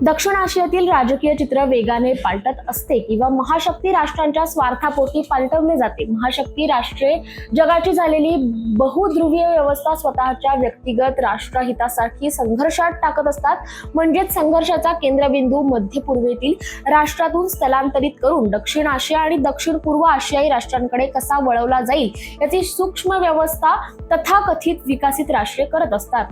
दक्षिण आशियातील राजकीय चित्र वेगाने पालटत असते किंवा महाशक्ती राष्ट्रांच्या स्वार्थापोटी पालटवले जाते. महाशक्ती राष्ट्रे जगाची झालेली बहुध्रुवीय व्यवस्था स्वतःच्या व्यक्तिगत राष्ट्रहितासाठी संघर्षात टाकत असतात. म्हणजेच संघर्षाचा केंद्रबिंदू मध्य पूर्वेतील राष्ट्रातून स्थलांतरित करून दक्षिण आशिया आणि दक्षिण पूर्व आशियाई राष्ट्रांकडे कसा वळवला जाईल याची सूक्ष्म व्यवस्था तथाकथित विकसित राष्ट्रे करत असतात.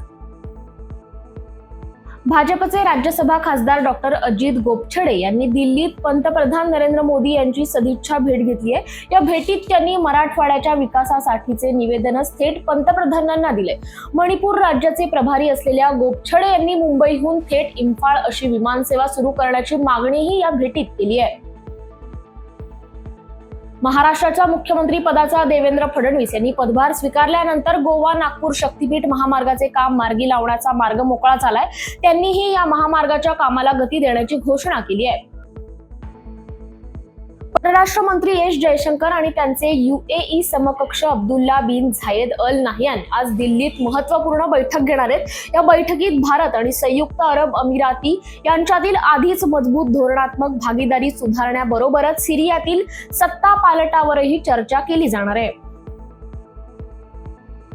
भाजपचे राज्यसभा खासदार डॉक्टर अजित गोपछडे यांनी दिल्लीत पंतप्रधान नरेंद्र मोदी यांची सदिच्छा भेट घेतली आहे. या भेटीत त्यांनी मराठवाड्याच्या विकासासाठीचे निवेदनच थेट पंतप्रधानांना दिले. मणिपूर राज्याचे प्रभारी असलेल्या गोपछडे यांनी मुंबईहून थेट इम्फाळ अशी विमानसेवा सुरू करण्याची मागणीही या भेटीत केली आहे. महाराष्ट्राच्या मुख्यमंत्री पदाचा देवेंद्र फडणवीस यांनी पदभार स्वीकारल्यानंतर गोवा नागपूर शक्तीपीठ महामार्गाचे काम मार्गी लावण्याचा मार्ग मोकळा झालाय. त्यांनीही या महामार्गाच्या कामाला गती देण्याची घोषणा केली आहे. परराष्ट्र मंत्री एस जयशंकर आणि त्यांचे UAE समकक्ष अब्दुल्ला बिन झायेद अल नाह्यान आज दिल्लीत महत्त्वपूर्ण बैठक घेणार आहेत. या बैठकीत भारत आणि संयुक्त अरब अमिराती यांच्यातील आधीच मजबूत धोरणात्मक भागीदारी सुधारण्याबरोबरच सिरियातील सत्ता पालटावरही चर्चा केली जाणार आहे.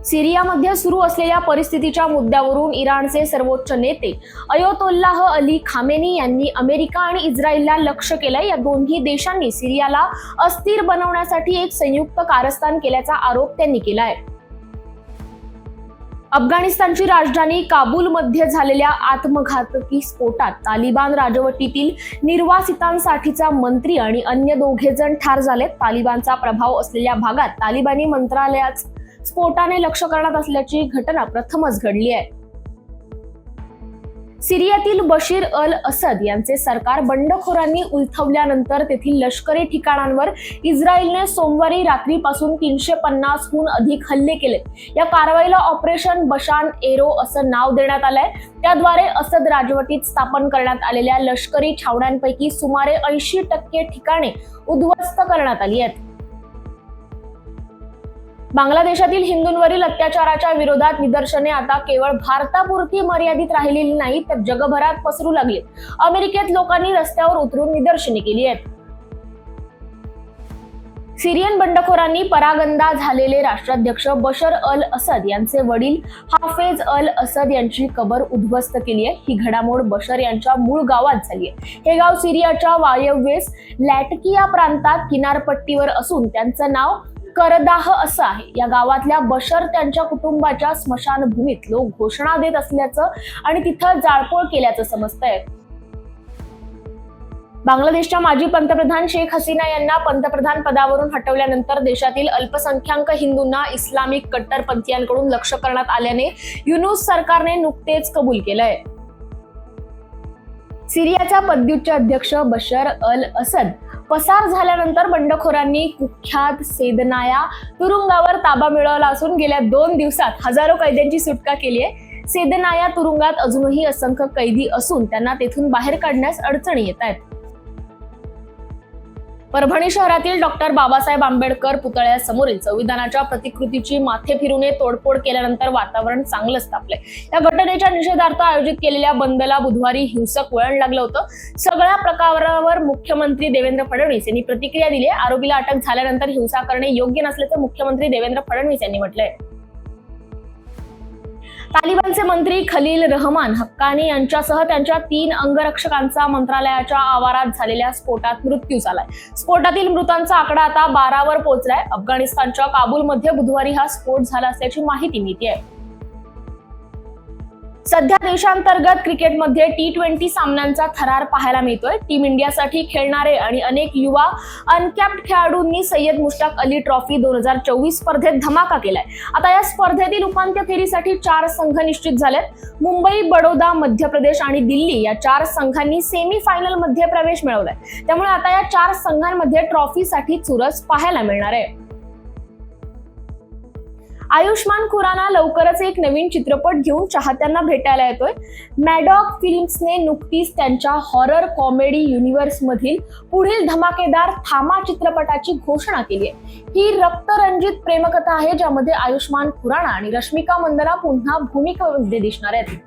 सिरियामध्ये सुरू असलेल्या परिस्थितीच्या मुद्द्यावरून इराणचे सर्वोच्च नेते अयतोल्लाह अली खामेनी यांनी अमेरिका आणि इस्रायलला लक्ष्य केलंय. या दोन्ही देशांनी सिरियाला अस्थिर बनवण्यासाठी एक संयुक्त कारस्थान केल्याचा आरोप त्यांनी केलाय. अफगाणिस्तानची राजधानी काबूलमध्ये झालेल्या आत्मघातकी स्फोटात तालिबान राजवटीतील निर्वासितांसाठीचा मंत्री आणि अन्य 2 जण ठार झालेत. तालिबानचा प्रभाव असलेल्या भागात तालिबानी मंत्रालयात स्फोटाने लक्ष करण्यात असल्याची घटना प्रथमच घडली आहे. सिरियातील बशीर अल असद यांचे सरकार बंडखोरांनी उलथवल्यानंतर तेथील लष्करी ठिकाणांवर इस्रायलने सोमवारी रात्रीपासून 350हून अधिक हल्ले केले. या कारवाईला ऑपरेशन बशान एरो असं नाव देण्यात आलंय. त्याद्वारे असद राजवटीत स्थापन करण्यात आलेल्या लष्करी छावण्यांपैकी सुमारे 80% ठिकाणे उद्ध्वस्त करण्यात आली आहेत. बांगलादेशातील हिंदूंवरील अत्याचाराच्या विरोधात निदर्शने आता केवळ भारतापुरती मर्यादित राहिलेली नाही तर जगभरात पसरू लागली. अमेरिकेत लोकांनी रस्त्यावर उतरून निदर्शने केली आहेत. सिरियन बंडखोरांनी परागंदा झालेले राष्ट्राध्यक्ष बशर अल असद यांचे वडील हाफेज अल असद यांची कबर उद्ध्वस्त केली आहे. ही घडामोड बशर यांच्या मूळ गावात झाली आहे. हे गाव सिरियाच्या वायव्येस लॅटकिया प्रांतात किनारपट्टीवर असून त्यांचं नाव करदाह असं आहे. या गावातल्या बशर त्यांच्या कुटुंबाच्या स्मशानभूमीत लोक घोषणा देत असल्याचं आणि तिथं जाळपोळ केल्याचं समजतंय. बांगलादेशच्या माजी पंतप्रधान शेख हसीना यांना पंतप्रधान पदावरून हटवल्यानंतर देशातील अल्पसंख्याक हिंदूंना इस्लामिक कट्टरपंथीयांकडून लक्ष्य करण्यात आल्याने युनूस सरकारने नुकतेच कबूल केलंय. सिरियाचा पदव्युच्च अध्यक्ष बशर अल असद पसार झाल्यानंतर बंडखोरांनी कुख्यात सेदनाया तुरुंगावर ताबा मिळवला असून गेल्या 2 दिवसात हजारो कैद्यांची सुटका केली आहे. सेदनाया तुरुंगात अजूनही असंख्य कैदी असून त्यांना तेथून बाहेर काढण्यास अडचणी येत आहेत. परभणी शहरातील डॉक्टर बाबासाहेब आंबेडकर पुतळ्यासमोरील संविधानाच्या प्रतिकृतीची माथे फिरूने तोडफोड केल्यानंतर वातावरण चांगलंच तापलंय. या घटनेच्या निषेधार्थ आयोजित केलेल्या बंदला बुधवारी हिंसक वळण लागलं होतं. सगळ्या प्रकारावर मुख्यमंत्री देवेंद्र फडणवीस यांनी प्रतिक्रिया दिली. आरोपीला अटक झाल्यानंतर हिंसा करणे योग्य नसल्याचं मुख्यमंत्री देवेंद्र फडणवीस यांनी म्हटलंय. तालिबानचे मंत्री खलील रहमान हक्कानी यांच्यासह त्यांच्या 3 अंगरक्षकांचा मंत्रालयाच्या आवारात झालेल्या स्फोटात मृत्यू झालाय. स्फोटातील मृतांचा आकडा आता 12वर पोहोचलाय. अफगाणिस्तानच्या काबूलमध्ये बुधवारी हा स्फोट झाला असल्याची माहिती मिळतेय. सध्या देशांतर्गत क्रिकेटमध्ये T20 सामन्यांचा थरार पाहायला मिळतोय. टीम इंडियासाठी खेळणारे आणि अनेक युवा अनकॅप्ड खेळाडूंनी सय्यद मुश्ताक अली ट्रॉफी 2024 स्पर्धेत धमाका केलाय. आता या स्पर्धेतील उपांत्य फेरीसाठी 4 संघ निश्चित झालेत. मुंबई, बडोदा, मध्य प्रदेश आणि दिल्ली या 4 संघांनी सेमीफायनल मध्ये प्रवेश मिळवलाय. त्यामुळे आता या 4 संघांमध्ये ट्रॉफीसाठी चुरस पाहायला मिळणार आहे. आयुष्मान खुराना लवकरच एक नवीन चित्रपट घेऊन चाहत्यांना भेटायला येतोय. मॅडॉक फिल्म्सने नुकतीच त्यांच्या हॉरर कॉमेडी युनिव्हर्स मधील पुढील धमाकेदार थामा चित्रपटाची घोषणा केली आहे. ही रक्तरंजित प्रेमकथा आहे ज्यामध्ये आयुष्मान खुराना आणि रश्मिका मंदाना पुन्हा भूमिकेमध्ये दिसणार आहेत.